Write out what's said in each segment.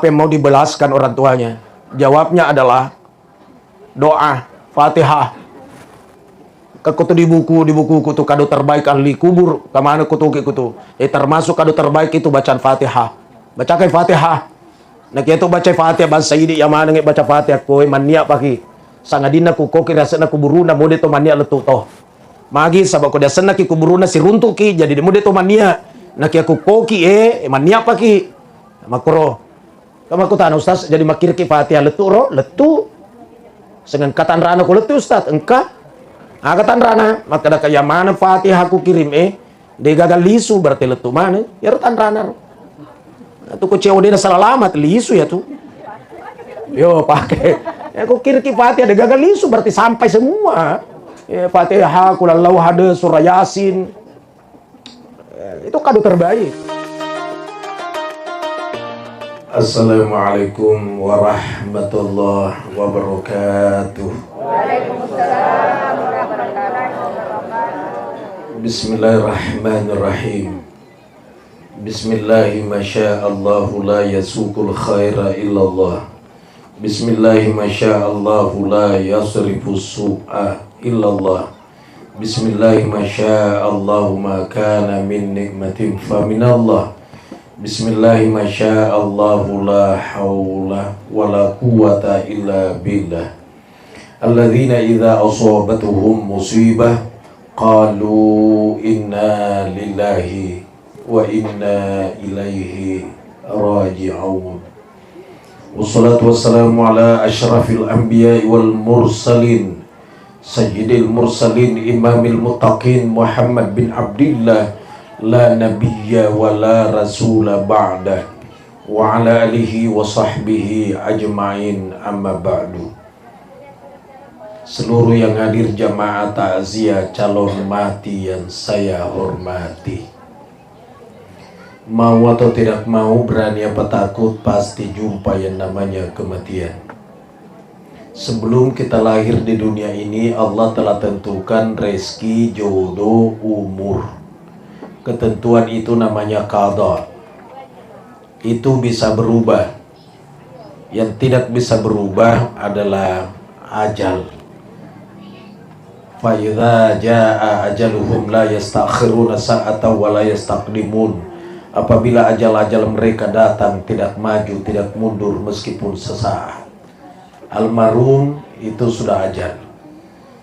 apa yang mau dibelaskan orang tuanya? Jawabnya adalah doa, Fatihah. Kutu di buku kutu kado terbaik ahli kubur. Kemana kutu kutu? Termasuk kado terbaik itu bacaan Fatihah. Bacakan Fatihah. Nak itu baca Fatihah bahasa ini yang mana nggak baca Fatihah kowe mania pagi. Sangadina ku koki rasana kuburuna mode to mania letu to. Magi sabab ko dasana ki kuburuna si runtuk ki jadi mode to mania. Nak aku koki mania pagi. Makro. Kamu aku tanya Ustaz jadi makir ki Fatihah letu ro letu. Sengan katan rana ku letu Ustaz engka. Katan rana maka ada kayak mana Fatihah aku kirim dia gagal lisu berarti letu mana ya rotan rana itu ku COD na salalamat lisu ya tuh yo pakai ya aku kirim ki Fatihah dia gagal lisu berarti sampai semua ya Fatihah kulalau hade surah Yasin itu kado terbaik. Assalamualaikum warahmatullahi wabarakatuh. Waalaikumsalam warahmatullahi wabarakatuh. Bismillahirrahmanirrahim. Bismillahi masya'allahu la yasukul khaira illallah. Bismillahi masya'allahu la yasrifu su'a illallah. Bismillahi masya'allahu ma kana min nikmatin faminallah. Bismillahi masya'allahu la hawla wa la quwata illa billah. Alladzina idza asabatuhum musibah qalu inna lillahi wa inna ilaihi raji'un. Wassalatu wassalamu ala asyrafil anbiya'i wal mursalin sayyidil mursalin imamil muttaqin Muhammad bin Abdillah la nabiyya wa la rasula ba'da wa ala alihi wa sahbihi ajma'in amma ba'du. Seluruh yang hadir jamaah takziah calon mati yang saya hormati, mau atau tidak mau, berani apa takut, pasti jumpa yang namanya kematian. Sebelum kita lahir di dunia ini, Allah telah tentukan rezeki, jodoh, umur. Ketentuan itu namanya qada. Itu bisa berubah. Yang tidak bisa berubah adalah ajal. Fa idza jaa ajaluhum la yastakhiruna sa'atan wa la yastaqdimun. Apabila ajal-ajal mereka datang, tidak maju, tidak mundur meskipun sesaat. Almarhum itu sudah ajal.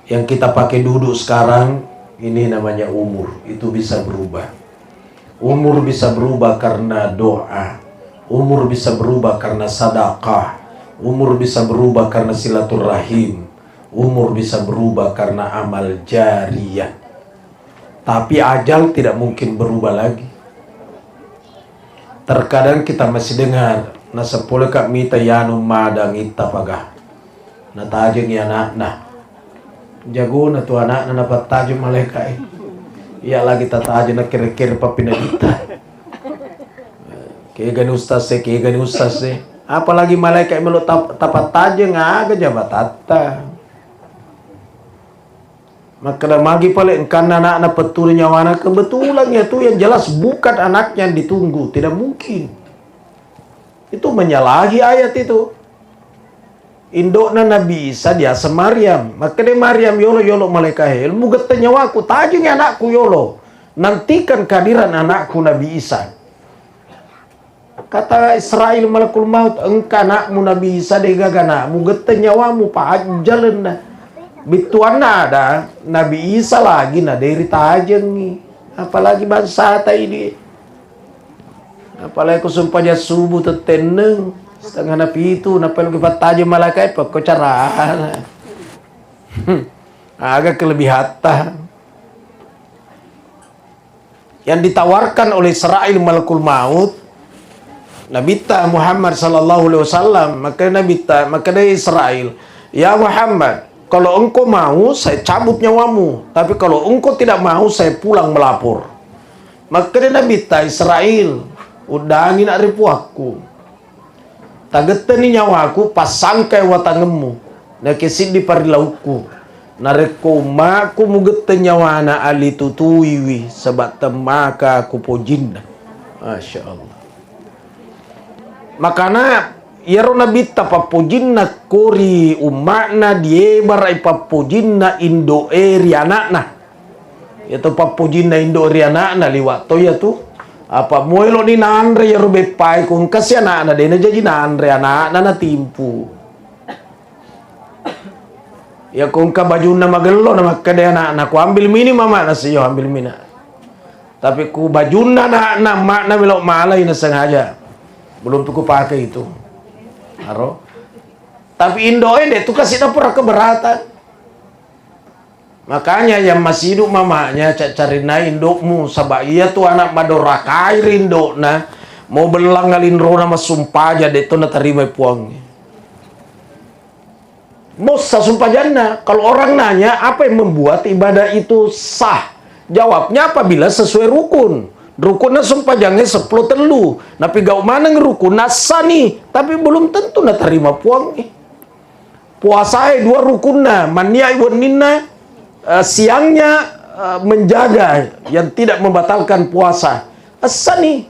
Yang kita pakai duduk sekarang ini namanya umur, itu bisa berubah. Umur bisa berubah karena doa. Umur bisa berubah karena sedekah. Umur bisa berubah karena silaturahim. Umur bisa berubah karena amal jariyah. Tapi ajal tidak mungkin berubah lagi. Terkadang kita masih dengar nasapula kak mita yanum madang ittapagah. Natajeng ya nak. Jago na tu anak na dapat tajo malaikat. Iya lagi tatajo na kira-kira papinagita. Kaya gani ustaz se. Apalagi malaikat melu tapat tajo nga aga jabatata. Maka dah magi pala engkan anak na petul nyawana kebetulan ya tu yang jelas bukan anaknya yang ditunggu, tidak mungkin. Itu menyalahi ayat itu. Indokna Nabi Isa dia Maryam. Maka dia Maryam yolo malaikat ilmu geta nyawaku tajeng anakku yolo. Nantikan kehadiran anakku Nabi Isa. Kata Israel malakul maut, engka anakmu Nabi Isa dega anakmu geta nyawamu pajalan dah. Bituanna ada Nabi Isa lagi na dari tajeng ni. Apalagi bangsa ini. Apalagi kusumpahnya subuh teteneng. Setengah napi itu napel kita tajem malaikat pokok cara agak kelebihan yang ditawarkan oleh Israel malakul maut Nabi Muhammad sallallahu alaihi wasallam. Maka dari Israel, ya Muhammad, kalau engkau mau saya cabut nyawamu, tapi kalau engkau tidak mau saya pulang melapor. Maka dari Nabi Israel, udangin aripu aku. Tagetani nyawaku pasangkai watangemu nakesid di parilauku nareko maku mugete nyawana ali tutuiwi sebab temaka ku pojinna. Masya Allah. Makana yaro nabita papujinna kori umakna diebar ay papujinna indo eri anakna. Yato papujinna indo eri anakna liwato ya tu. Apa moelo ni nandre yaro bepai kung kasi anakna dena jadi nandre anakna na timpu. Ya kung ka baju na magelo na makade anakna ko ambil mini mama na siyo ambil mina. Tapi ku baju na makna belok malay na sengaja. Belum tuh pakai itu. Haro. Tapi Indo ini tuh kasih dapur keberatan. Makanya yang masih hidup mamanya cari na indokmu sabak iya tuh anak madorakai rindo na mau belang ngalin rona mas sumpah aja deh tuh na terima puangnya. Mosa sumpah jana. Kalau orang nanya apa yang membuat ibadah itu sah? Jawabnya apabila sesuai rukun. Rukunna sumpah jangan 10 telu. Napi gau mana ngerukun sani. Tapi belum tentu na terima puang. Puasa 2 rukunna. Mania iwanina siangnya menjaga yang tidak membatalkan puasa. Sani.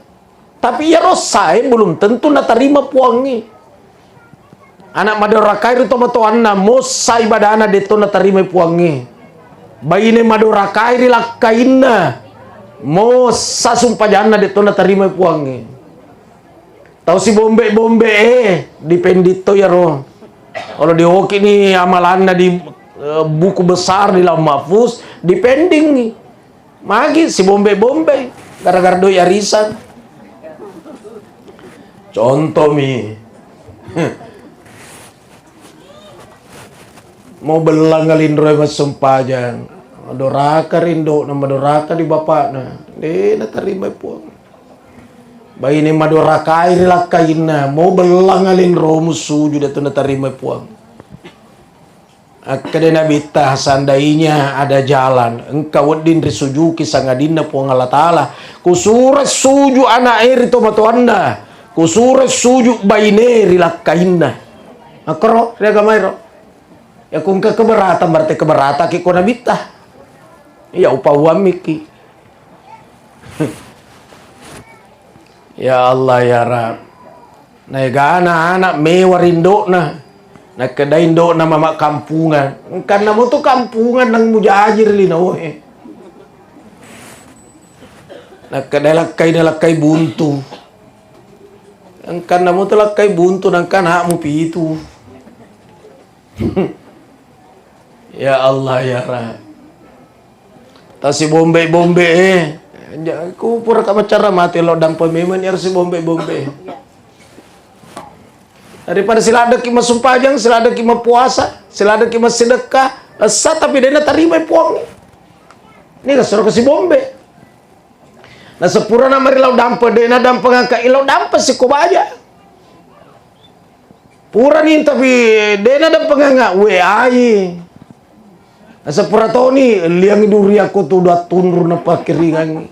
Tapi ya rosai belum tentu na terima puang ni. Anak madorakai itu matoan na mosa ibadah anak deto na terima puang ni. Bayine madorakai rilakainna. Mo sumpah jana dito na terima puangnya. Tahu si bombe dipendito ya roh. Kalau di hoki ni amalannya di buku besar di Lauh Mahfuz dipending nih. Magi si bombe gara-gara doi arisan. Contoh mi. Mau belang ngalin roy mas sumpah jan. Doraka rindo nama doraka di bapak na na terima puang bayi ni madoraka air lakaina mau belangalin romu suju datu na terima puang akadena bita sandainya ada jalan engkau wadin risujuki sangadina puang Allah Ta'ala kusura suju anak air itu matuanda kusura suju bayi neri lakaina akro riaga mairo ya kung keberatan berarti keberatan ki kona bita. Ya upawam miki. Ya Allah ya Rab. Naiga anak mewah rindo na. Nakadai indo na mama kampungan. Karena mo to kampungan ng mujahir linaw eh. Nakadai lakay buntu. Ang karena mo to lakay buntu ng kanha mo pitu. Ya Allah ya Rab. Si bombe ku pura ka macara mati lo dang pemiman yar si bombe daripada sila ada ki masumpajang sila ada ki puasa sila ada ki sedekah sa tapi dia terima puang ni ka suruh si bombe na sepura na mari law dampa de na dampa ngaka ilaw dampa si kubaja pura ni tapi de na dampa ngaka we ai. Asa purato ni liang duri aku tu dah tunur na pakiringan.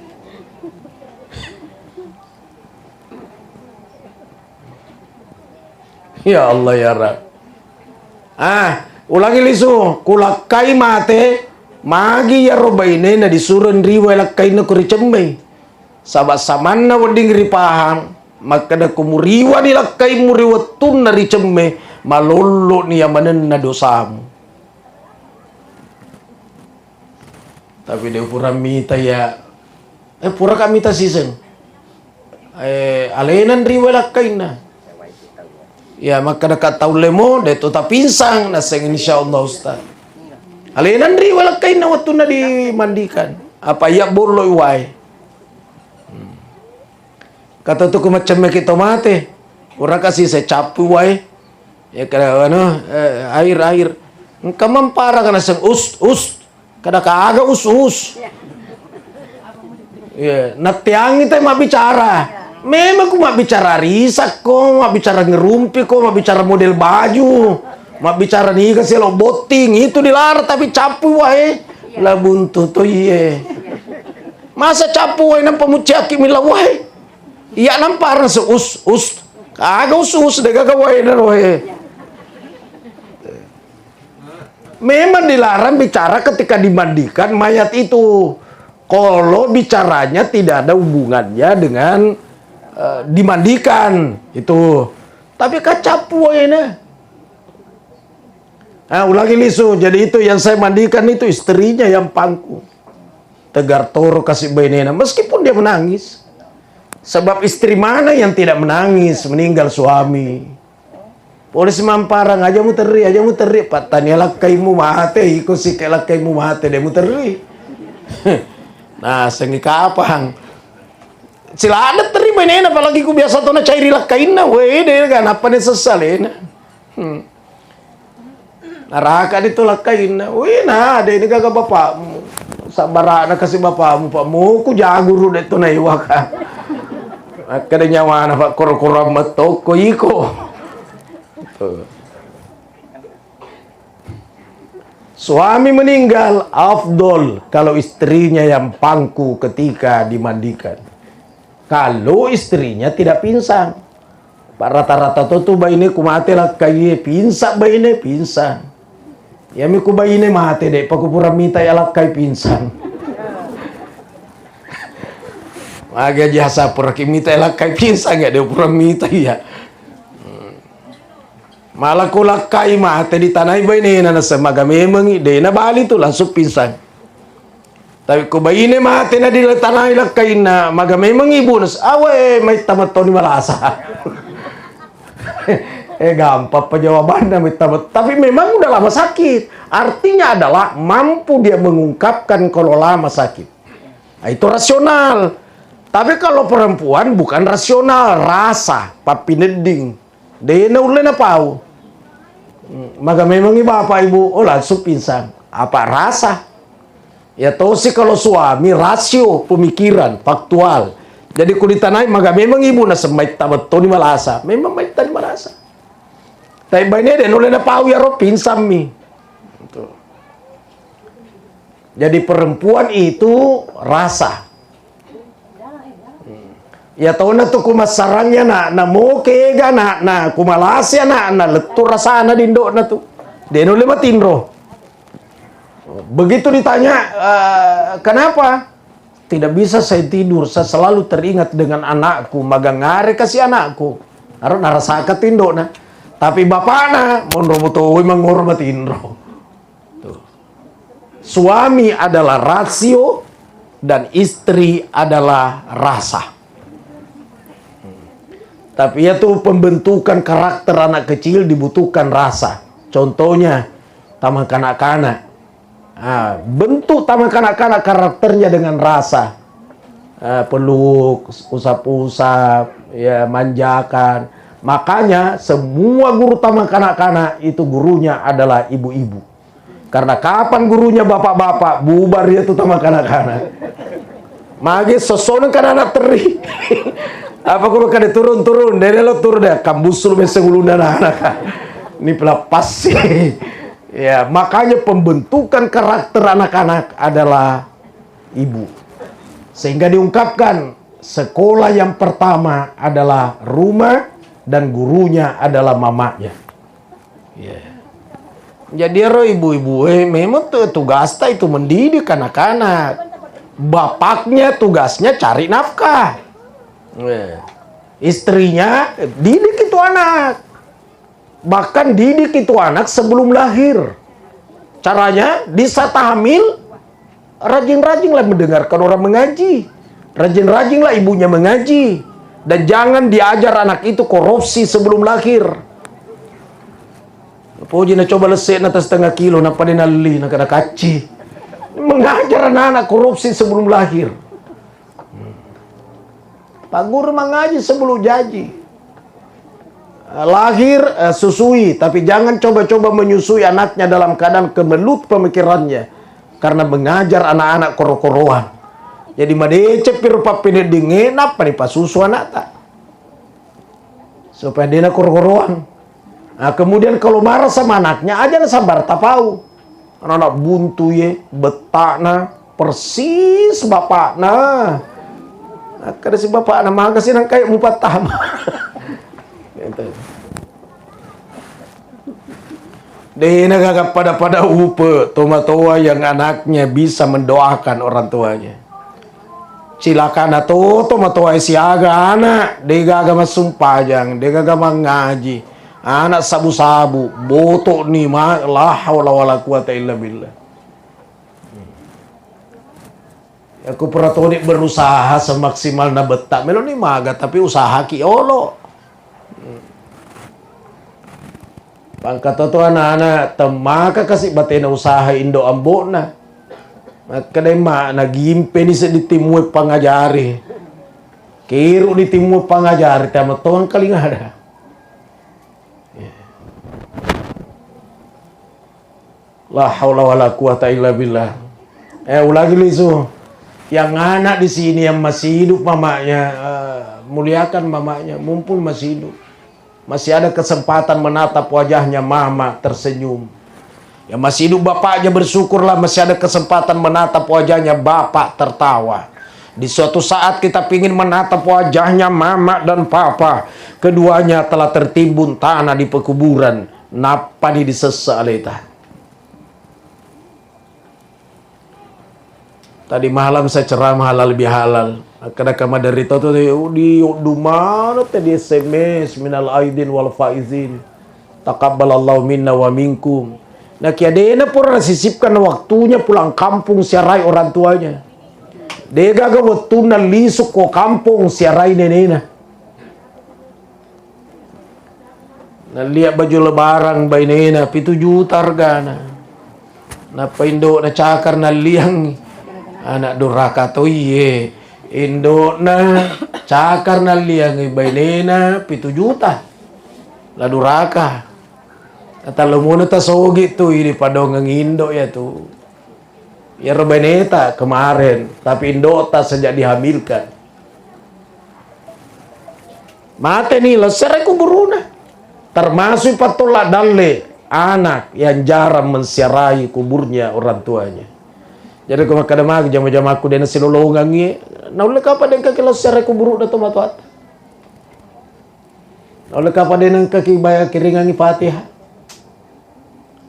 Ya Allah ya Rab. Ulangi lisu kulakai mate magi ya robaine na disuruh riwa lakai na kuri cembe. Sabak saman na wading ripahang maka da kumuriwa ni lakai muriwa tun na ri cembe malolo ni yamanen na dosamu. Tapi dia pura mita ya pura kami ta season alenan riwala kaina ya maka dekat tahu lemo de tu ta pinsang na seng insyaallah ustaz alenan riwala kaina waktu na dimandikan apa ya borlo iwai kata tu macam kita mate pura kasih saya capu wai ya kada air engkau mampara kana seng us kada kaaga us. Ya, natiang itu mak bicara. Memang ku mak bicara risak ko, mak bicara ngerumpi ko, mak bicara model baju, mak bicara nih kasih lo boting itu dilarang tapi capu wae. Lah buntu to iye. Masa capu wae nang pamuciaki mila wae. Iya nampar se us. Kaaga us de gaga wae na wae. Memang dilarang bicara ketika dimandikan mayat itu. Kalau bicaranya tidak ada hubungannya dengan dimandikan. Itu Tapi kacapu ini. Ulangi lisu. Jadi itu yang saya mandikan itu istrinya yang pangku. Tegar toro kasih bainena. Meskipun dia menangis. Sebab istri mana yang tidak menangis meninggal suami. Polisi mamparang aja mu teri. Patanya lakaimu mate. Iko si lakaimu mate. Dia mu teri. Nah, sengi kapang. Sila ada teri bainena. Apalagi ku biasa tuh na cairi lakaina. Weh, dia kan apa nih sesalena. Naraka dito lakain na. Uy na, ada ini kagak bapakmu. Sabara na kasi bapakmu, pakmu. Ku jaguru dito na iwa ka. Kada nyawa na pak kuro-kuro matoko iko. Suami meninggal, afdol kalau istrinya yang pangku ketika dimandikan. Kalau istrinya tidak pingsan. Rata-rata tuh bayi ini kumate lah kayak pingsan bayi ini pingsan. Ya mi ku bayi ini mate deh, paku pura mita ya lah kayak pingsan. Agak jasa pura mita ya lah kayak pingsan ya dia pura mita ya. Malah ku lah kayak mate di tanah bayi ini nana semaga memang deh na bali tuh langsung pingsan. Tapi ku bayi ini mate na di tanah lah kayak na maga memang ibu nas awe may tamat to ni malasa. Gampang penjawabannya tapi memang udah lama sakit. Artinya adalah mampu dia mengungkapkan kalau lama sakit. Nah, itu rasional. Tapi kalau perempuan bukan rasional, rasa, papineding. Dia ulen apa? Maka memang bapak ibu langsung pingsan. Apa rasa? Ya tahu sih kalau suami rasio pemikiran faktual. Jadi kulitanai maka memang ibu na semait tabat to ni malasa. Memang mait tani malasa. Tapi banyak dia nulen apa ya ro pinsam mi. Jadi perempuan itu rasa. Ya tahu na tu kumasarangnya na moke ga na kumalasya na letur rasa na dindo na tu. Dia nulen matinro. Begitu ditanya kenapa? Tidak bisa saya tidur, saya selalu teringat dengan anakku, magangare kasih anakku. Aron narasaka tindo na. Tapi bapakna monromutoy mangormat indro. Suami adalah rasio dan istri adalah rasa. Tapi itu pembentukan karakter anak kecil dibutuhkan rasa. Contohnya taman kanak-kanak. Bentuk taman kanak-kanak karakternya dengan rasa. Peluk, usap-usap, ya manjakan. Makanya semua guru taman kanak-kanak itu gurunya adalah ibu-ibu. Karena kapan gurunya bapak-bapak bubar dia tuh taman kanak-kanak. Magi sosono kan anak teri. Apa kalau kada turun-turun, dari lo turun deh kambusul meseguluna anak. Ini pelepas sih. Ya, makanya pembentukan karakter anak-anak adalah ibu. Sehingga diungkapkan sekolah yang pertama adalah rumah dan gurunya adalah mamanya. Jadi ibu-ibu memang tugasnya itu mendidik anak-anak. Bapaknya tugasnya cari nafkah. Istrinya didik itu anak. Bahkan didik itu anak sebelum lahir. Caranya di saat hamil rajin-rajinlah mendengarkan orang mengaji. Rajin-rajinlah ibunya mengaji. Dan jangan diajar anak itu korupsi sebelum lahir. Puji na coba lesek na setengah kilo na paninali na kada kaci. Mengajar anak-anak korupsi sebelum lahir. Pak guru mengaji sebelum jadi. Lahir susui, tapi jangan coba-coba menyusui anaknya dalam keadaan kemelut pemikirannya. Karena mengajar anak-anak koro-koroan. Jadi madece piru papineding apa nih pas susu anak tak. Supaya dia koro-koroan. Nah, kemudian kalau marah sama anaknya aja sabar tapau. Anak buntu ye betakna persis bapakna. Nah, kada si bapakna mah kasi nang kayak mupat tama. Gitu. Dia nagagap pada upe tomatoa yang anaknya bisa mendoakan orang tuanya. Silakan toto matuai siaga anak degaga masumpajang degaga mengaji anak sabu-sabu botok ni ma la haula wala quwata illa billah. Aku pernah berusaha semaksimal na betak melo ni maga tapi usaha ki olo. Pangkat to anak-anak temaka kasih batena usaha indo ambona. Kadang mak nagimpe ni sa ditimue pangajari. Kiro ditimue pangajari tama tuang kalingada. La haula wala quwata illa billah. Ulagi lisu. Yang anak di sini yang masih hidup mamanya, muliakan mamanya, mumpung masih hidup. Masih ada kesempatan menatap wajahnya mama tersenyum. Yang masih hidup bapaknya bersyukurlah masih ada kesempatan menatap wajahnya bapak tertawa. Di suatu saat kita ingin menatap wajahnya mama dan papa. Keduanya telah tertimbun tanah di pekuburan. Napa di sesa aleta. Tadi malam saya ceramah halal bihalal. Kadang-kadang dari itu di dumana tadi SMS minal aidin wal faizin. Taqabbalallahu minna wa minkum. Nah kiadena pura sisipkan waktunya pulang kampung siarai orang tuanya. Dega ga waktuna lisuk ko kampung siarai nenena. Nah lihat baju lebaran bay nena 7 juta hargana. Nah indo na cakar na liang anak duraka to iye. Indo na cakar na liang bay nena 7 juta. La duraka. Atau muna ta sogi tu ini padong ng Indo ya tu. Ya Robeneta kemarin, tapi Indo ta sejak dihamilkan. Mate nila serai kuburuna. Termasuk patola dalle anak yang jarang mensiarai kuburnya orang tuanya. Jadi kalau kadang jam-jam aku dia nasi lolongan ni, naulek apa den kaki lo serai kuburu da tomat. Naulek apa den kaki bayar kiringan ni Fatihah.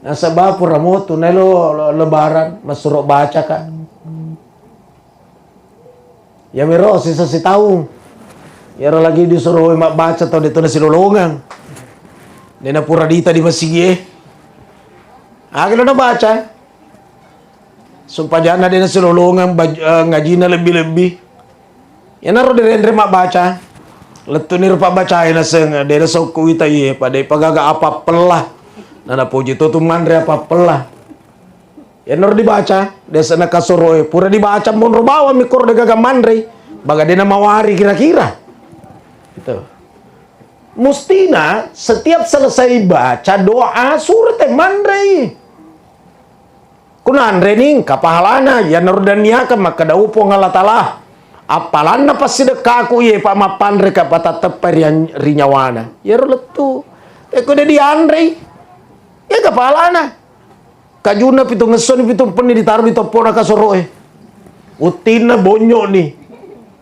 Nasa bapur ramo tu nelo lebaran masurok baca kan. Ya mero sisa si tahu. Ya lagi disuruh mak baca tau dito na silulungan. Dena pura dita di masigi. Agilo na baca. Sumpah jana dena silulungan ngaji na lebih-lebih. Ya naro dire mak baca. Letunir pak bacain na seng dena sok kuita ye pada pagaga apa pelah. Nana puji tu mandre apa pelah. Ya nur dibaca, desa na kasuroy, pura dibaca mon rubawa mikor de gaga mandre, baga dena mawari kira-kira. Gitu. Mustina setiap selesai baca doa surat mandre. Kuna andre ning kapahalana ya nur dan niakan maka daupo ngalatalah. Apalana pas sedekaku ye pa mapandre ka pata teper yang rinyawana. Ya letu. Eko de di andre. Ya kapalana. Kajuna pito ngeson pito peni ditaruh di topona kasoroe. Utina bonyo ni.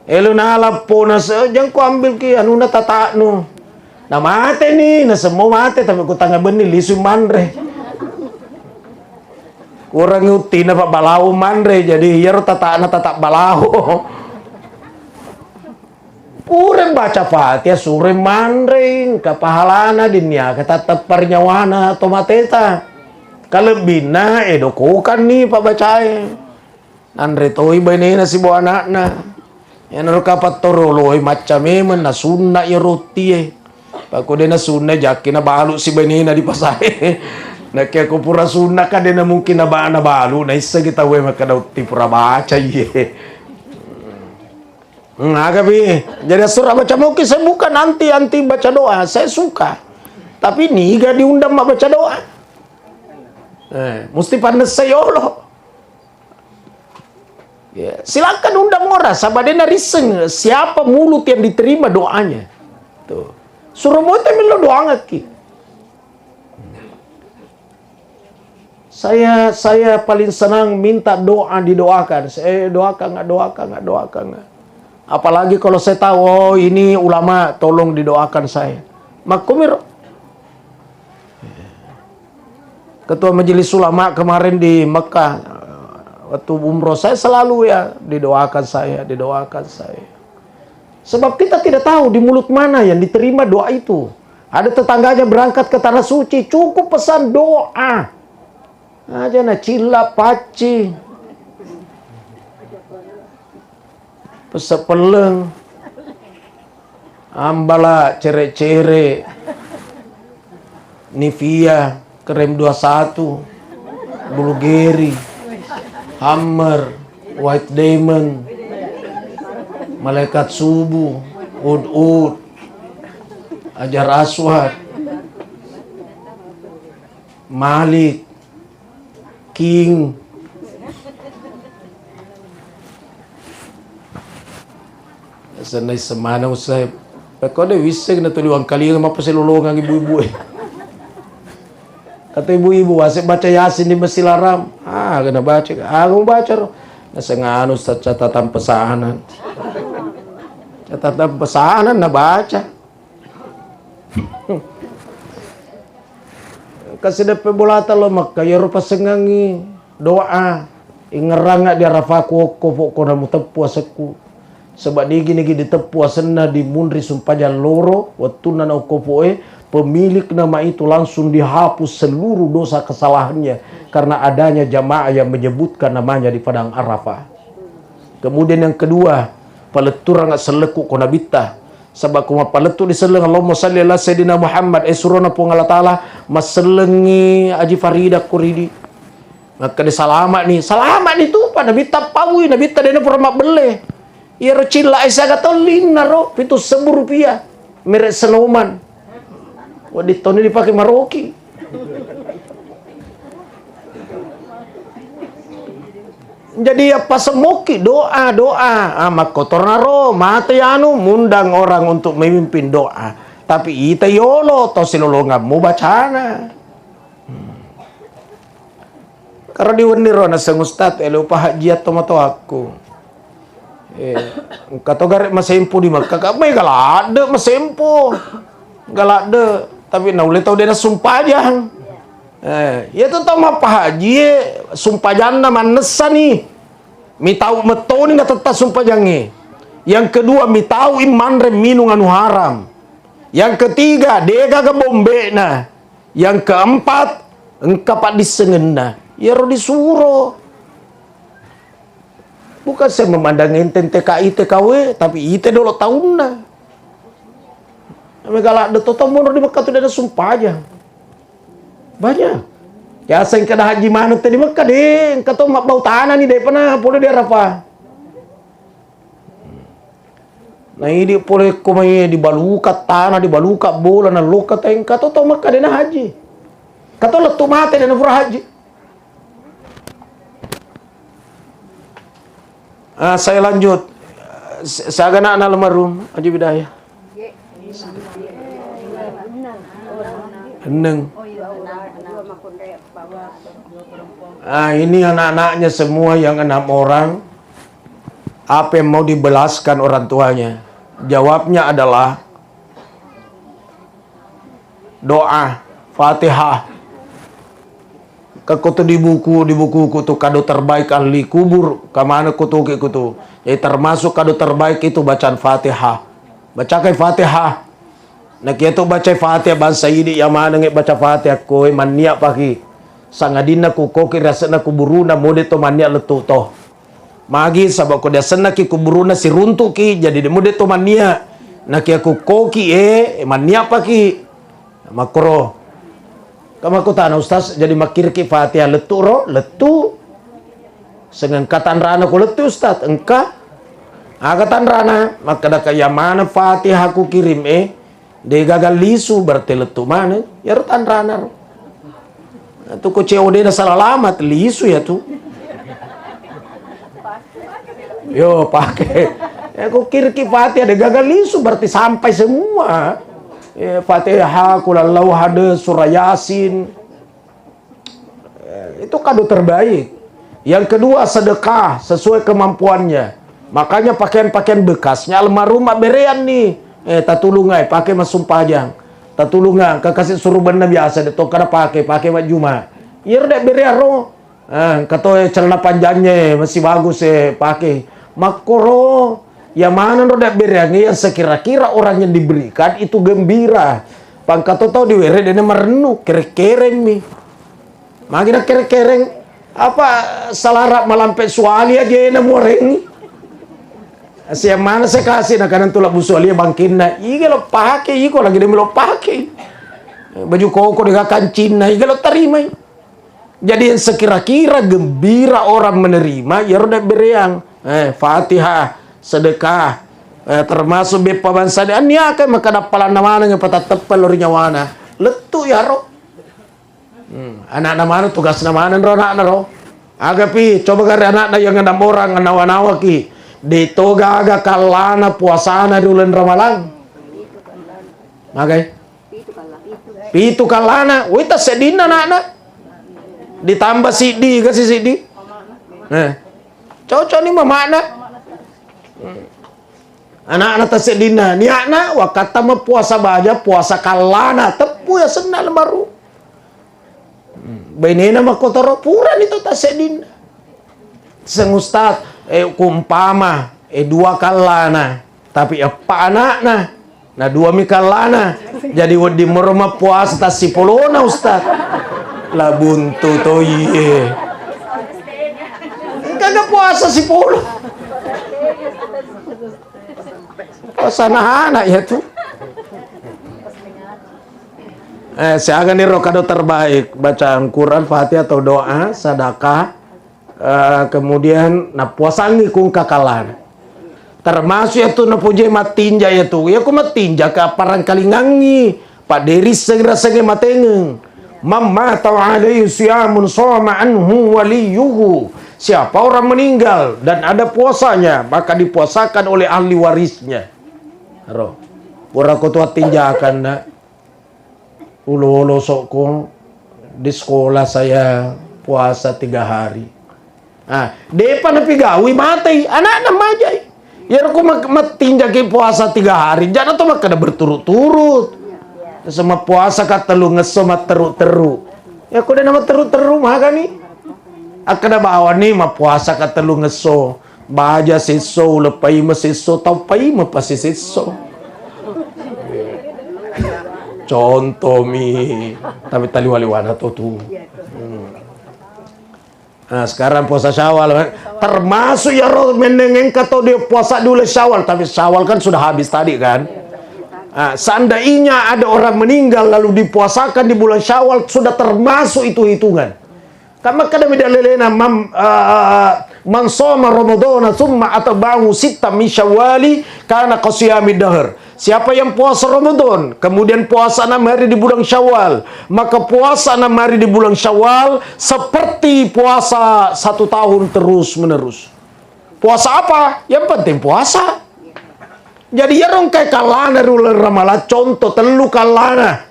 Elo na alapona sa jang ko ambil ki anu na tata no. Na mate ni, na semua mate tapi ko tanga beni lisu mandre. Kurang utina pak balau mandre jadi yer tata na tata balau. Kurang baca Fatihah sore mandring kapahalana dinya kata tepar nyawana tomateta kalebina edokukan nih pak bacai andre toy benena si bo anakna yan ro kapat toroloy macam men na sunna ya roti pak ko dena sunna jakina balu si benena di pasai na kaya ko pura sunna ka dena mungkin na balu na isa kita we makadaw ti pura baca ye. Agabi, jadi surah baca mungkin saya bukan anti baca doa, saya suka. Tapi ini gak diundang mak baca doa. Mesti pandai saya Allah. Ya, silakan undang orang, sabadena riseng siapa mulut yang diterima doanya. Tuh. Suruh mote melo doa ngaki. Saya paling senang minta doa didoakan. Saya doakan nggak. Apalagi kalau saya tahu, oh ini ulama, tolong didoakan saya. Makumir. Ketua Majelis Ulama kemarin di Mekah, Waktu umroh saya selalu ya didoakan saya, didoakan saya. Sebab kita tidak tahu di mulut mana yang diterima doa itu. Ada tetangganya berangkat ke tanah suci, cukup pesan doa. Aja na cila paci. Pesepeleng. Ambala cere-cere. Nivea, krem 21, Bulgari, Hammer, White Diamond, Malaikat Subuh, Ud-Ud, Hajar Aswad, Malik, King. Sanay semana usay. Kau ada wisik na tuliwang kali nga mapasilulungan ibu-ibu eh. Kata ibu-ibu, asik baca Yasin di Masjid Haram. Kena baca. Aku baca. Nasa ngano sa catatan pesanan. Catatan pesanan na baca. Kasi dapat bulata lo makayaro pasengangi doa. Ingerang nga di arafaku ko na mutapu asaku. Sebab di gini ditepu asena di mundri sumpajan loro. Waktu na kopoe. Pemilik nama itu langsung dihapus seluruh dosa kesalahannya karena adanya jamaah yang menyebutkan namanya di padang Arafah. Kemudian yang kedua, paletur nggak selekuk konabita. Sebab kuma paletur diseleng Allahumma salli ala sayyidina Muhammad surona pun Allah taala maselengi aji farida kuridi. Maka disalamat nih, selamat itu pada nabita pawi nabita dena purama bele. Ya rocila isa gatolin naro itu Rp1.000 merek Snowman. Wadit tahun ini dipakai Maroki. Jadi apa semoki doa amat kotor naro mati anu mundang orang untuk memimpin doa. Tapi ita yolo to silolongan mau bacana. Karena diweniro na sang ustad elo pahajiat tomato aku. Kato garek masempo di Makkah kamay galade masempo. Galade tapi naule tau dia sumpah aja. Ya tu tau apa haji sumpah janda manesa nih. Mi tau meto ni nggak tetap sumpah jange. Yang kedua mi tau iman rem minum anu haram. Yang ketiga dega ke bombe na. Yang keempat engkapat disengena. Ya ro disuruh. Bukan saya memandang enten TKI TKW tapi ite dulu tahunna. Megala de toto mundur di Mekah tu ada sumpah aja. Banyak. Ya saya kena haji mana tadi Mekah deh. Kata mak bau tanah ni deh pernah boleh dia Arafah. Nah ini boleh komai di baluka tanah di baluka bola na luka teng kata to Mekah deh haji. Kata letu mate deh furah haji. Saya lanjut. Saya anak almarhum Haji Bidayah. Eneng. Ini anak-anaknya semua yang 6 orang. Apa yang mau dibelaskan orang tuanya? Jawabnya adalah doa, Fatihah. Kutu di buku kutu kado terbaik ahli kubur. Kamana kutu. Jadi termasuk kado terbaik itu bacaan Fatihah. Bacakan Fatihah. Nak itu baca Fatihah bangsa ini yang mana nge baca Fatihah kowe mania pagi. Sangadina ku koki rasana kuburuna mode to mania letu to. Magi sabab ko dia sana ki kuburuna si runtuk ki jadi de mode to mania. Nak aku koki mania pagi. Makro. Kama ko tanah ustaz jadi makir ki Fatihah letu ro letu. Sengangkatan rana ko letu ustaz engka. Agatan rana maka da kaya mana Fatihah aku kirim de gagal lisu berarti letu mana ya rotan rana tu ko COD na salah alamat lisu ya tu yo pakai aku kira ki Fatihah de gagal lisu berarti sampai semua Fatihah kulallahu hada surah Yasin itu kado terbaik. Yang kedua sedekah sesuai kemampuannya. Makanya pakaian-pakaian bekasnya almarhum berean nih. Tatulungai pakai mas sumpajang. Tatulungan kakasih suruh benda biasa de tokara pakai mak juma. Yer dak berearo. Kata celana panjangnya masih bagus pakai. Makoro yang mana roda berangi yang sekira-kira orang yang diberikan itu gembira. Pangkat tahu diwere dia merenung kere-kereng nih. Makin kere-kereng apa salarap malampe suali aja na moreng. Siapa mana saya kasih nak kanan tulak busuali bangkin na. Iya lo pakai, iya lagi dia lo pakai. Baju koko dengan kancing na, iya lo terima. Jadi yang sekira-kira gembira orang menerima ya roda beriang. Fatihah, sedekah, termasuk bepa bangsa dia ni akan maka dapalan namanya patah tepel lorinya wana. Letu ya ro. Anak namanya tugas namanya ro anak ro. Agapi coba kare anak yang enam orang nawa-nawa ki. Ditoga aga kalana puasana di bulan Ramadan. Magai. Pitu kalana, wita sedina anak-anak. Ditambah sidi kasih sidi. Cocok nih mama anak. Anak-anak tersedina. Ni anak wakata mah puasa baja, puasa kalana, tepu ya senal baru. Bainena mah kotor puran itu tersedina. Sang ustad kumpama dua kalana, tapi apa anakna? Nah dua mi kalana. Jadi di merumah puasa tas sipolona ustad. Lah buntu to iye. Kagak puasa si polo. Puasa anak ya tuh. Saya akan nih kado terbaik bacaan Quran, Fatihah atau doa, sedekah, kemudian nah puasa ni kung kakalan. Termasuk ya tuh napuji matinja ya tuh. Ya ku matinja ke parang kalingangi. Pak Deris segera matengeng. Mamma ta'alaihi siyamun shoma anhu waliyuhu. Siapa orang meninggal dan ada puasanya, maka dipuasakan oleh ahli warisnya. Roh. Pura kutua tinjakan nak. Ulo-ulo sokong di sekolah saya puasa 3 hari. Depan napi gawi mati anak namanya. Ya aku matinjaki puasa 3 hari. Jangan tuh makanya berturut-turut. Sama puasa kata lu ngeso mat teruk-teruk. Ya aku udah nama teruk-teruk mah kan nih. Akada bawa nih mah puasa kata lu ngeso. Baja siso lepai mah siso tau pai mah pasti siso. Contoh mi. Tapi tali wali-wana tuh. Nah sekarang puasa Syawal termasuk ya roh menengeng kata dia puasa dulu Syawal, tapi Syawal kan sudah habis tadi kan. Seandainya ada orang meninggal lalu dipuasakan di bulan Syawal sudah termasuk itu hitungan. Kama kada medalelena man shoma ramadhana thumma atba'ahu sittan min syawali kana qasiyamid dahr. Siapa yang puasa Ramadan kemudian puasa 6 hari di bulan Syawal, maka puasa 6 hari di bulan Syawal seperti puasa 1 tahun terus menerus. Puasa apa? Yang penting puasa. Jadi ya rong kayak kalana ruler ramala contoh telu kalana.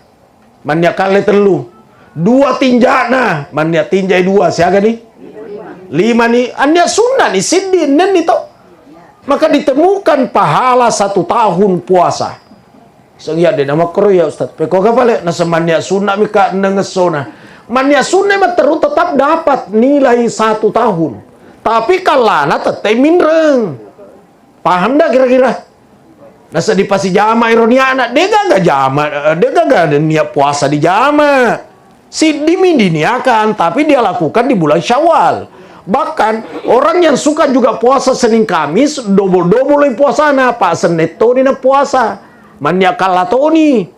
Mannya kale telu. 2 tinjana, mannya tinjai 2 siaga nih. 5 nih, anda sunnah nih sidin nen itu. Maka ditemukan pahala 1 tahun puasa. Sengia de nama kro ya Ustaz. Peko kapale na semannya sunnah mika nengesona. Mannya sunnah mah terus tetap dapat nilai 1 tahun. Tapi kalana tetep minreng. Paham dah kira-kira? Nasa di pasi jama ironia anak dia gak jama, dia gak niat puasa di jama. Si diniakan, tapi dia lakukan di bulan Syawal. Bahkan orang yang suka juga puasa Senin Kamis double puasana, Pak Senin Toni na puasa, manyak kalatoni,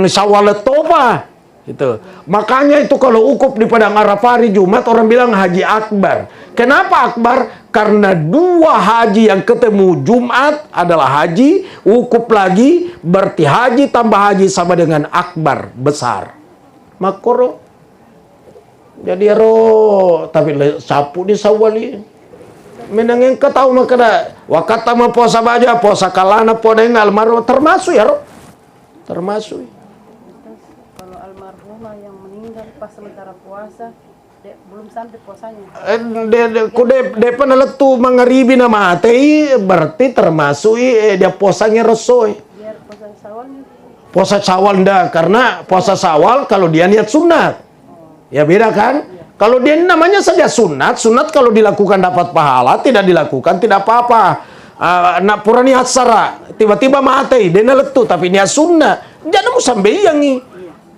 Syawal topa. Gitu. Makanya itu kalau ukuf di Padang Arafah hari Jumat orang bilang haji akbar. Kenapa akbar? Karena 2 haji yang ketemu Jumat adalah haji, ukuf lagi, berarti haji tambah haji sama dengan akbar, besar. Makoro. Jadi ro tapi sapu di sawali. Menengeng ketau makana wakata ma puasa baja, puasa kalana podeng almarhum termasuk ya ro. Termasuk. Yang meninggal pas sementara puasa belum sampai puasanya. Depan letu mangaribi na mati berarti termasuk dia puasanya resoi. Biar puasa Syawalnya. Puasa Syawal ndak karena puasa Syawal kalau dia niat sunat. Ya beda kan? Kalau dia namanya saja sunat, sunat kalau dilakukan dapat pahala, tidak dilakukan tidak apa-apa. Nak purani hatsara, tiba-tiba mati, dia letu, tapi niat sunnah, jangan mau sampai yangi.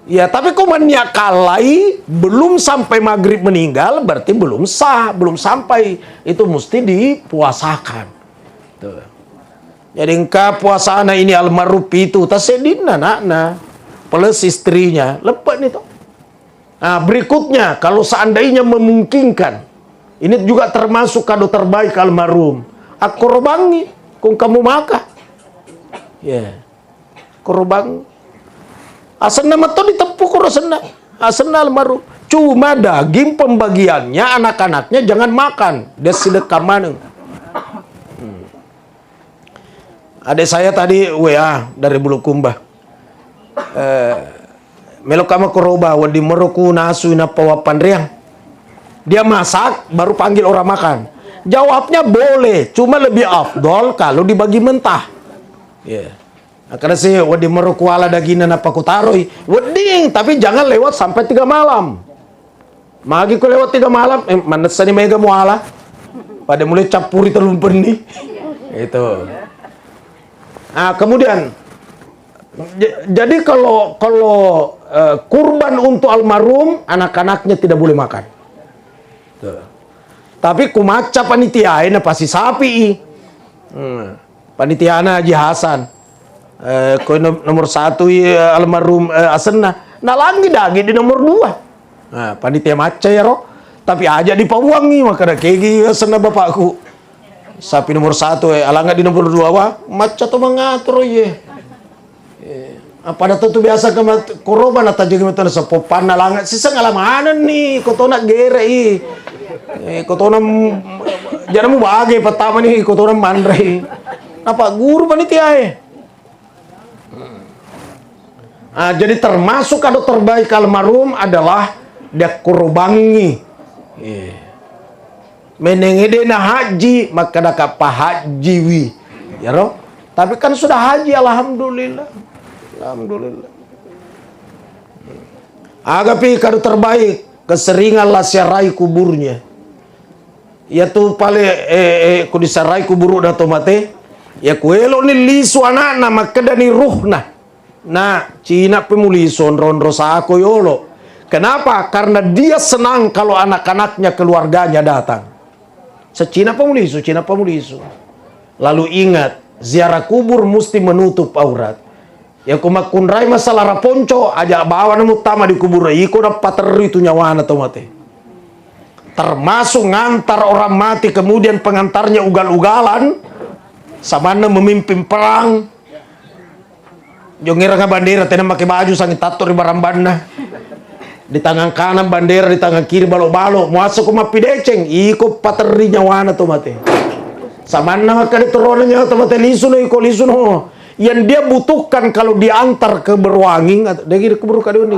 Ya, tapi kau niat kalai, belum sampai maghrib meninggal, berarti belum sah, belum sampai. Itu mesti dipuasakan. Tuh. Jadi engkau puasana ini almarhum itu, tasedin anaknya, plus istrinya, lepas nih tuh. Nah, berikutnya, kalau seandainya memungkinkan, ini juga termasuk kado terbaik almarhum. Akorobangi, kung kamu makan. Ya, korobang. Asana mah tuh ditepuk korosena. Asana almarhum. Cuma daging pembagiannya anak-anaknya jangan makan. Dia sedekah maneng. Adik saya tadi WA dari Bulukumba. Melok kama koroba wadi meroku nasu ina pawapan riang. Dia masak baru panggil orang makan. Jawabnya boleh, cuma lebih afdol kalau dibagi mentah. Ya. Yeah. Karena sih wadi meroku ala daginan apa ku taroi. Weding, tapi jangan lewat sampai 3 malam. Magi ku lewat 3 malam, mana sani mega muala. Pada mulai campuri telur benih. Itu. Nah, kemudian jadi kalau kurban untuk almarhum, anak-anaknya tidak boleh makan. Tuh. Tapi kumaca panitiaina pasti sapi. Panitiana Haji Hasan. Nomor 1 almarhum Asena. Nah lagi dagi di nomor 2. Nah, panitia maca ya roh. Tapi aja di Pawangi maka kegi Asena bapakku. Sapi nomor 1 alangga di nomor 2 wah maca tuh mengatur ye. Pada tuh biasa ke koroban atau juga metode sepopan nalangat sisa ngalamanan nih kotona gere kotona jangan mau bagai pertama nih kotona mandrai apa guru panitia jadi termasuk kado terbaik almarhum adalah dia korobangi menengede na haji maka dak pahajiwi ya roh tapi kan sudah haji alhamdulillah. Alhamdulillah. Agapi kado terbaik keseringan lah siarai kuburnya. Ya tuh pale ku disarai kubur udah tomate. Ya kuelo ni lisu anak nama kedani ruhna. Nah, Cina pemulison ronro sako yolo. Kenapa? Karena dia senang kalau anak-anaknya keluarganya datang. Secina pemulisu, Cina pemulisu. Lalu ingat, ziarah kubur mesti menutup aurat. Ya kumakunrai masalah raponco aja bawa nemu tama di kubur iko dapat teritu nyawana tomate. Termasuk ngantar orang mati kemudian pengantarnya ugal-ugalan samana memimpin perang. Jongir ka bandera tena make baju sangi tato di barambanna. Di tangan kanan bandera, di tangan kiri balok-balok. Muasa kumapideceng iko pateri nyawana tomate. Samana maka dituronnya tomate lisun iko lisun ho. Yang dia butuhkan kalau diantar ke Berwanging atau dari kubur kadun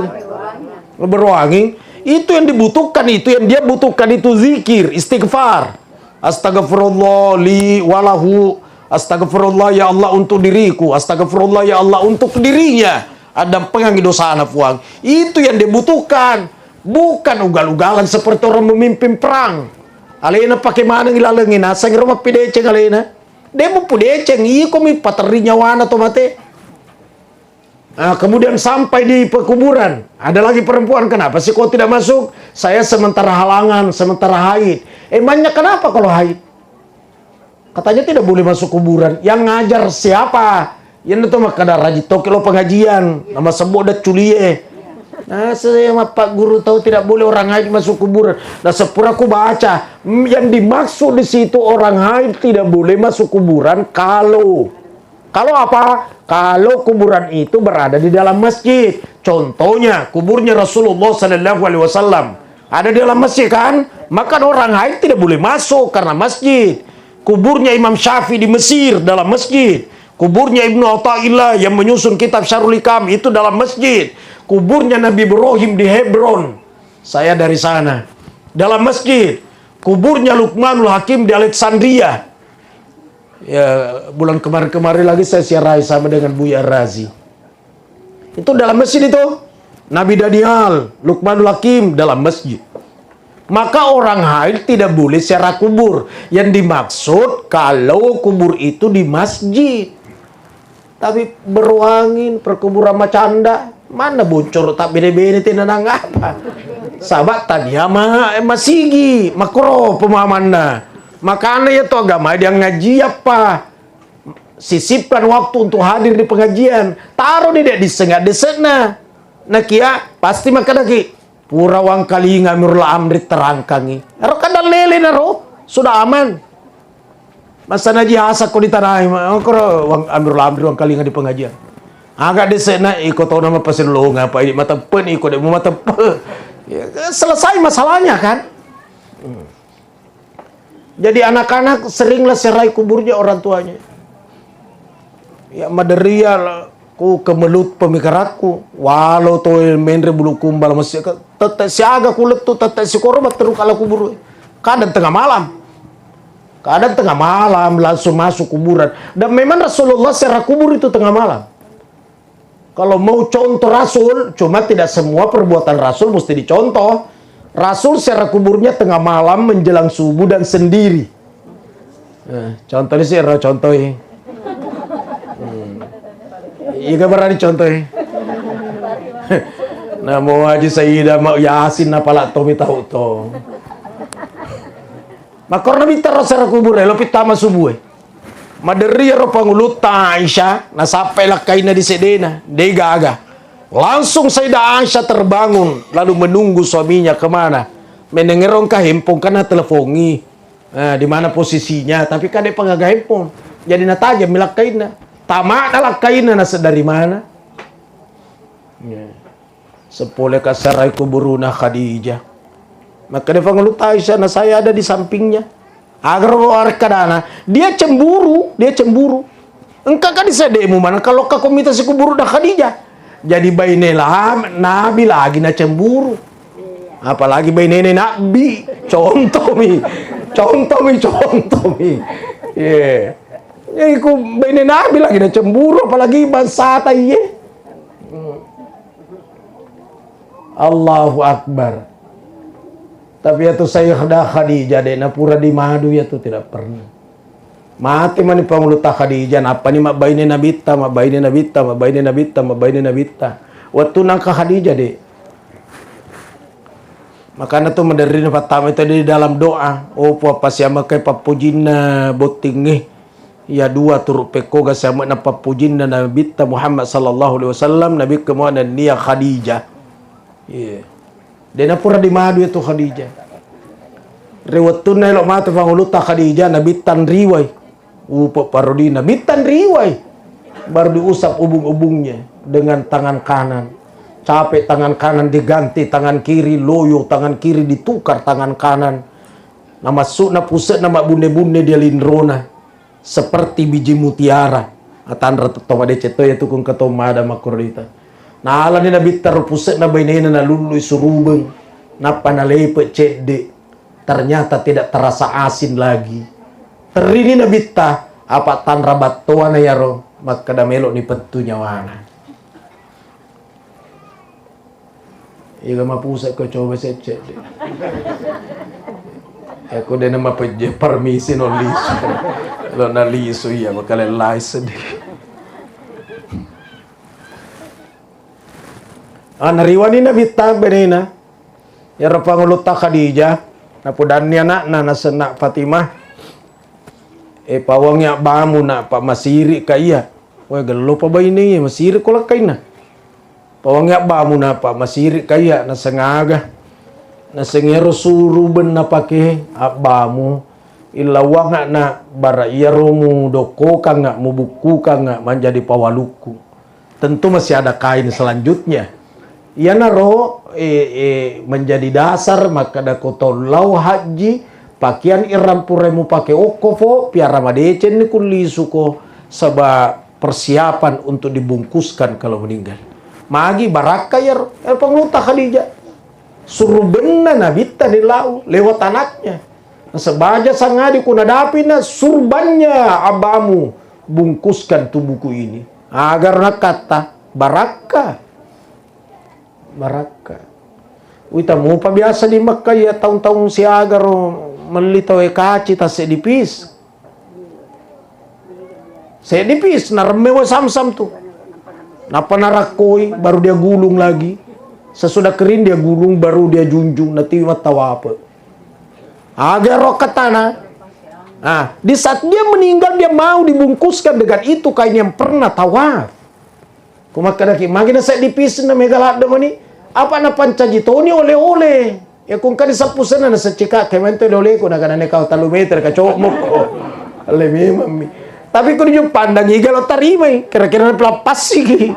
Berwanging itu yang dibutuhkan itu yang dia butuhkan itu zikir istighfar astagfirullah li walahu astagfirullah ya Allah untuk diriku astagfirullah ya Allah untuk dirinya ada pengangi dosa anak puang itu yang dibutuhkan bukan ugal-ugalan seperti orang memimpin perang alena pakai mana ngilalengin asang rumah pideceng alena demo pudeceng iko mi pateri nyawana tomate. Nah, kemudian sampai di pekuburan ada lagi perempuan kenapa sih kau tidak masuk? Saya sementara halangan, sementara haid. Emangnya kenapa kalau haid? Katanya tidak boleh masuk kuburan. Yang ngajar siapa? Yang itu mah kada rajin tokelo pengajian nama sebut dah culie. Nah, saya Pak Guru tahu tidak boleh orang haid masuk kuburan. Nah, sepura aku baca yang dimaksud di situ orang haid tidak boleh masuk kuburan kalau apa? Kalau kuburan itu berada di dalam masjid. Contohnya kuburnya Rasulullah Sallallahu Alaihi Wasallam ada di dalam masjid kan? Maka orang haid tidak boleh masuk karena masjid. Kuburnya Imam Syafi'i di Mesir dalam masjid. Kuburnya Ibnu Athaillah yang menyusun kitab Syarhul Hikam itu dalam masjid. Kuburnya Nabi Ibrahim di Hebron. Saya dari sana. Dalam masjid. Kuburnya Luqmanul Hakim di Alexandria. Ya, bulan kemarin-kemarin lagi saya siarai sama dengan Buya Razi. Itu dalam masjid itu. Nabi Daniel, Luqmanul Hakim dalam masjid. Maka orang haid tidak boleh ziarah kubur. Yang dimaksud kalau kubur itu di masjid. Tapi berwangin perkuburan macanda. Mana bocor tak bede-bede tinanang apa. Sahabat tadi masigi makro pemahamannya. Makanya itu agama dia ngaji apa. Sisipkan waktu untuk hadir di pengajian. Taruh dia di sengah-desena. Nah kia pasti makan lagi. Pura wang kali ngamirul amri terangkangi. Ero kadal lele naro sudah aman. Masa naji hasa ko di tanah koro wang amirul amri wang kali di pengajian. Agak desena ikut tahu nama pasien lo ngapa ini mata pen ikut demo mata pe. Ya, selesai masalahnya kan. Jadi anak-anak seringlah serai kuburnya orang tuanya. Ya maderia ku kemelut pemikiraku walau to menre bulu kumbal masih tete siaga kulit tu tete si korban terus kalau kubur kadang tengah malam langsung masuk kuburan dan memang Rasulullah secara kubur itu tengah malam. Kalau mau contoh Rasul cuma tidak semua perbuatan Rasul mesti dicontoh. Rasul secara kuburnya tengah malam menjelang subuh dan sendiri. Contohnya sih contohnya iya berani contohnya. Nah mau Haji Sayyidah mau Yasin apalah Tomi tahu to. Makor nabi terasa kubur lo pitama subuh. Maderi ro pangulut Aisyah na sampai lah kaina di sedena degaga. Langsung Sayyidah Aisyah terbangun lalu menunggu suaminya kemana. Menengerong ka handphone karena telefoni. Nah, di mana posisinya tapi kan dia pengaga handphone. Jadi nataja milak kaina. Tamak adalah kainnya nasa dari mana? Ya. Sepoleh kasarai kuburuna Khadijah. Maka dia panggil Aisyah, nah saya ada di sampingnya. Agar kadana dia cemburu. Engkau kan disedemu mana kalau kau minta si kuburu dah Khadijah. Jadi bayi nelah Nabi lagi na cemburu. Apalagi bayi nenek Nabi. Contoh mi. Yeah. Ya iku bini Nabi lagi dah cemburu apalagi bangsa tayye. Allahu Akbar. Tapi itu Sayyidah Khadijah dek napura di madu ya tu tidak pernah. Mati mani panguluta Khadijah apa ni mak baini nabita. Waktu nangka Khadijah dek. Makanya tu menderin pertama itu di dalam doa. Oh apa siapa kai papujina botingih. Ya dua turut pekoga sama napa pujin dan Nabi Muhammad sallallahu alaihi wasallam Nabi kemudian dia Khadijah. Iya. Dan pura di madu itu Khadijah. Rewatun elok mata panguluta Khadijah Nabi tan riwai. Upa parodi Nabi tan riwai. Baru diusap ubung-ubungnya dengan tangan kanan. Capek tangan kanan diganti tangan kiri, loyo tangan kiri ditukar tangan kanan. Nama masuk na pusat nama bunde-bunde dia lindrona. Seperti biji mutiara atandra toma de ceto ya tukung ketomada makorita na ala ni nabi terpusat na bainena na lulu surubeng na panalepe cede ternyata tidak terasa asin lagi terini nabi ta apa tanra batoa na yaro maka damelo ni petu nyawana iga mapusat ko coba cede aku dia nama permisi non liso lo na liso ya bakal license nariwani na bita benena ya panguluta Khadijah napudannya na nasena Fatimah pawangnya bamu na pa masiri kaya wah gelo pa ba ini masiri ko lakay na pawangnya bamu na pa masiri kaya nasengaga nasengero suruben na pake abamu ilawang na bara iaromu doko kang mu buku kang menjadi pawaluku. Tentu masih ada kain selanjutnya. Ia naro menjadi dasar maka da kotolau haji pakaian iram puremu pake okofo piara madecen ni kulisuko seba persiapan untuk dibungkuskan kalau meninggal. Magi baraka ya pengluta Khadijah. Suruh benar Nabi tadi lau lewat anaknya. Sebaja sangadi kuna dapina surbannya abamu bungkuskan tubuhku ini agar nak kata baraka. Wita mo pa biasa di Makkah ya tahun-tahun siaga ro melitaw kaci tas sedipis. Sedipis narmewa sam-sam tuh. Napa narakoi baru dia gulung lagi. Sesudah kering dia gulung baru dia junjung nanti matawa apa. Agak rokat tanah. Nah, di saat dia meninggal dia mau dibungkuskan dengan itu kain yang pernah tawaf. Kumakadaki magina saya dipisin na megalak mani. Apa na pancajito ni oleh-oleh. Ya kung ka disapusan na sa chika kemento oleh ko na kanane ka talumeter ka cowok mo ko. Alemi mami. Tapi ko yung pandang igalo tarimay. Kira-kira na pelapas sige.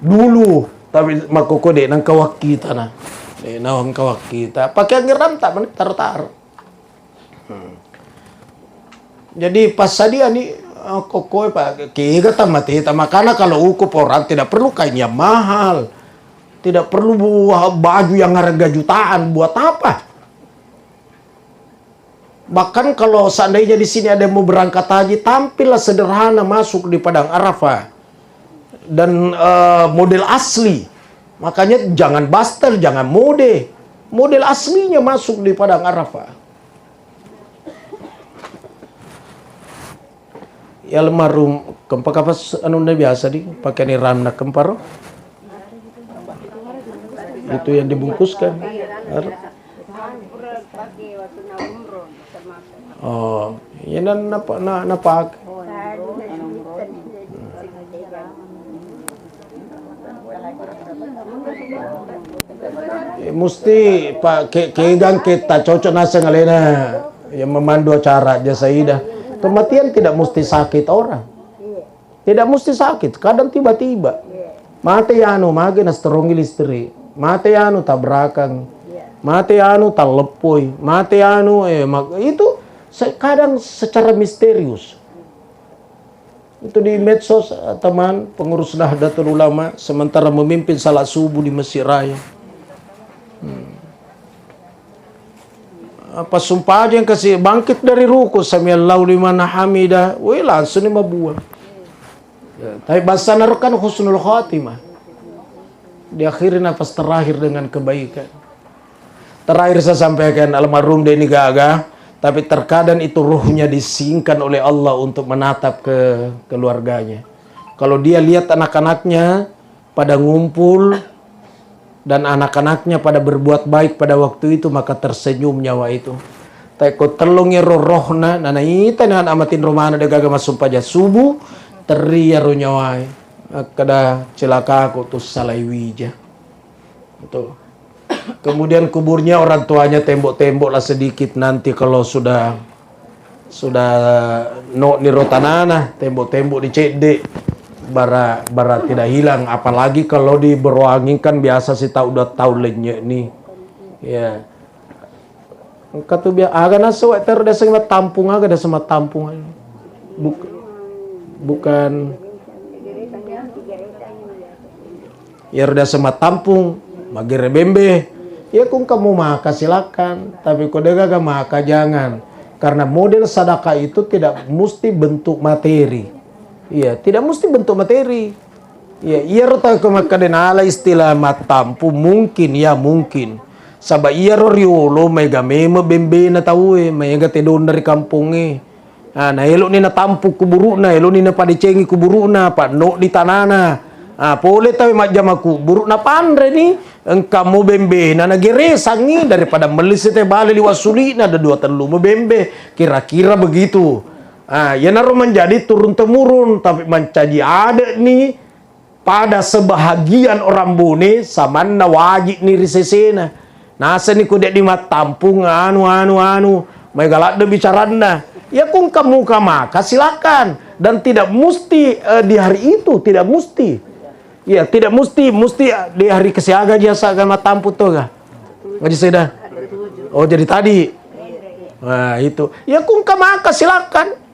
Dulu tapi makukode ng kawak kita na. Nawang kawak kita. Pakai ngeram tak man tar-tar. Jadi pas sadia ni kokoy pak kiga tamati makana kalau ukup orang tidak perlu kain yang mahal. Tidak perlu baju yang harga jutaan, buat apa? Bahkan kalau seandainya di sini ada yang mau berangkat haji, tampillah sederhana masuk di padang Arafah. Dan model asli. Makanya jangan baster, jangan mode. Model aslinya masuk di padang Arafah. Ya almarhum kempa kapas anu na biasa di pakai ni ramna kemparo. Itu yang dibungkuskan. Oh, ya napak. Mesti pak kegang kita cocok nasa ngalena yang memandu acara jasa ida. Kematian tidak mesti sakit orang. Tidak mesti sakit, kadang tiba-tiba. Mati anu mage na strong listri. Mati anu tabrakan. Mati anu talepoi. Mati anu itu kadang secara misterius. Itu di medsos teman pengurus Nahdlatul Ulama sementara memimpin salat subuh di Masjid Raya. Apa sumpah aja yang kasih bangkit dari ruku samiallahu liman hamidah, wih langsung ni mabuah. Ya, tapi bahasa narukan husnul khatimah. Diakhiri nafas terakhir dengan kebaikan. Terakhir saya sampaikan almarhum Denny Gaga, tapi terkadang itu ruhnya disingkan oleh Allah untuk menatap ke keluarganya. Kalau dia lihat anak-anaknya pada ngumpul dan anak-anaknya pada berbuat baik pada waktu itu, maka tersenyum nyawa itu. Tako telungnya rohna nana ita nan amatin romana de gaga masum paja subuh teriya ro nyawai. Kada celaka aku tuh salai wija. Betul. Kemudian kuburnya orang tuanya tembok-tembok lah sedikit nanti kalau sudah no nirotanana tembok-tembok dicedek. Bara tidak hilang, apalagi kalau di Beruangin kan biasa sih udah tahu lenyek nih ya kata biar aga nasu ter ada sama tampung aga ada sama tampung bukan ya udah sama tampung magere bembe ya kung kamu maka silakan tapi kode gak maka jangan karena model sedekah itu tidak mesti bentuk materi. Iya, tidak mesti bentuk materi. Iya, iya rota kemakadena ala istilah matampu mungkin ya mungkin. Sabab iya riolo mega meme bembe na tahu mega tedon dari kampungnya. Nah elok ni na tampu kuburu na elok ni na padicengi kuburu na pak no di tanana. Boleh tahu macam aku buruk na pandre ni engkamu bembe na nagere sangi daripada melisite balik liwasuli na ada 2 telu bembe kira-kira begitu. Ya naruh menjadi turun-temurun tapi mencaji ada nih pada sebahagian orang bone sama na wajib nih risesena. Nasa ni kudet di matampung anu may galak de bicaranda. Ya kung kamu maka silakan dan tidak mesti di hari itu tidak mesti. Ya tidak mesti di hari kesiaga jasa agama tampu tuh ga. Ngaji seda. Oh jadi tadi. Nah itu. Ya kung maka silakan.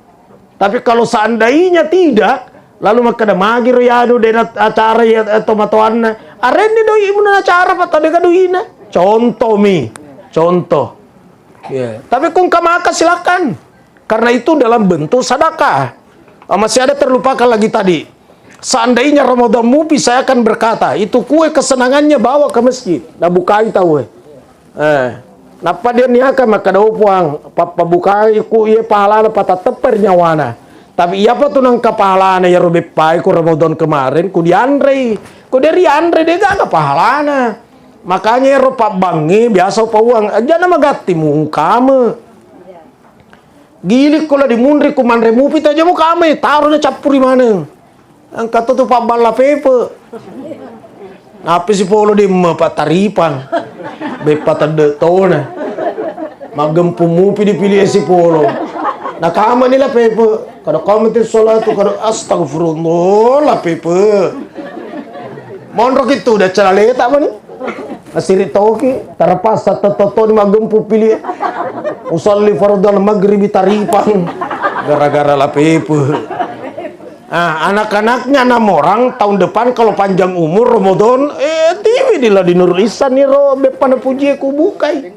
Tapi kalau seandainya tidak, lalu maka ada magir ya adu dengan acara ya atau matoanna. Areni doi imun acara atau dengan doina. Contoh contoh. Ya. Tapi kung maka silakan. Karena itu dalam bentuk sedekah. Masih ada terlupakan lagi tadi. Seandainya Ramadan Mupi, saya akan berkata, itu kue kesenangannya bawa ke masjid. Nah bukai tahu napa dia niakan maka daw puang pabukai ku iya pahala pata teper nyawana. Tapi iya pa tunang kapahalana ya robe pai ku Ramadan kemarin ku diandre. Ku dari andre dia gak pahalana. Makanya ro pak bangi biasa pa uang aja nama gati mungkame. Gilik kula di mundri ku mandre mupi aja mu kame taruh na capuri mana. Ang kata tu pak bala pepe. Apa si polo di taripang. Bepa tade tona. Magempu mupi dipilih si polo. Nakama nila pepe. Kada kami ti salatu kada astagfirullah lah pepe. Mondrok itu udah calaleta man. Asiri toki tarapas sa toto ni magempu pilih. Usalli fardal maghribi taripang. Gara-gara lah pepe. Nah, anak-anaknya 6 orang tahun depan kalau panjang umur Ramadan TV dilah di Nurul Ihsan nih ro bepana puji ku bukai.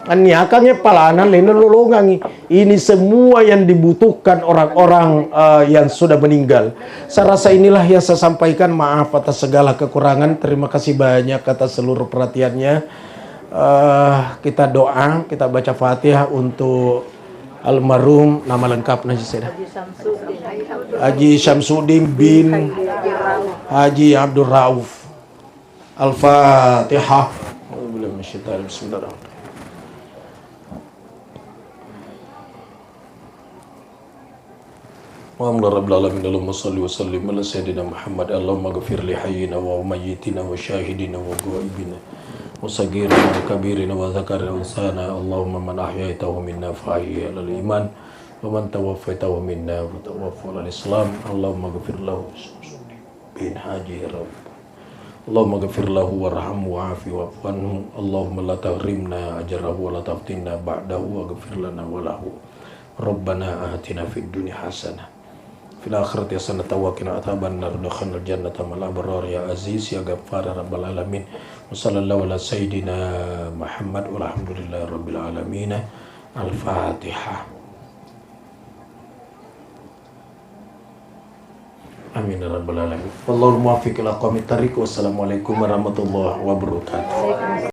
Aniakannya palanan lain lolongangi. Ini semua yang dibutuhkan orang-orang yang sudah meninggal. Saya rasa inilah yang saya sampaikan. Maaf atas segala kekurangan. Terima kasih banyak atas seluruh perhatiannya. Kita doa, kita baca Fatihah untuk almarhum. Nama lengkap nasi saya. Haji Syamsuddin bin Haji Abdul Rauf. Al-Fatihah. Bismillahirrahmanirrahim. Alhamdulillah rabbil alamin. Allahumma shalli wa sallim ala sayyidina Muhammad. Allahumma ghfir li hayyina wa mayyitina wa syahidina wa ghaibina wa sagirina wa kabirina wa zakarina wa unsana. Allahumma man ahyaitahu minna fa ahyi alal iman wa man tawaffaitahu minna fa tawaffa alal islam. Allahumma ghfir lahu bin haji rabb. Allahumma ghfir lahu warhamhu wa'afi wa'fu anhu. Allahumma la tahrimna ajrahu wa la taftinna ba'dahu wa ghfir lana wa lahu. Rabbana atina fid dunya hasanah fil akhirati hasanatan wa qina adzaban nar. Udkhilnal jannata ma'al abrar ya aziz ya ghaffar ya rabbal alamin. Wa sallallahu ala sayyidina Muhammad walhamdulillahi rabbil alamin. Al-Fatihah. Amin ya rabbal alamin. Wallahu muwaffiq ila aqwamit thariq. Wassalamualaikum warahmatullahi wabarakatuh.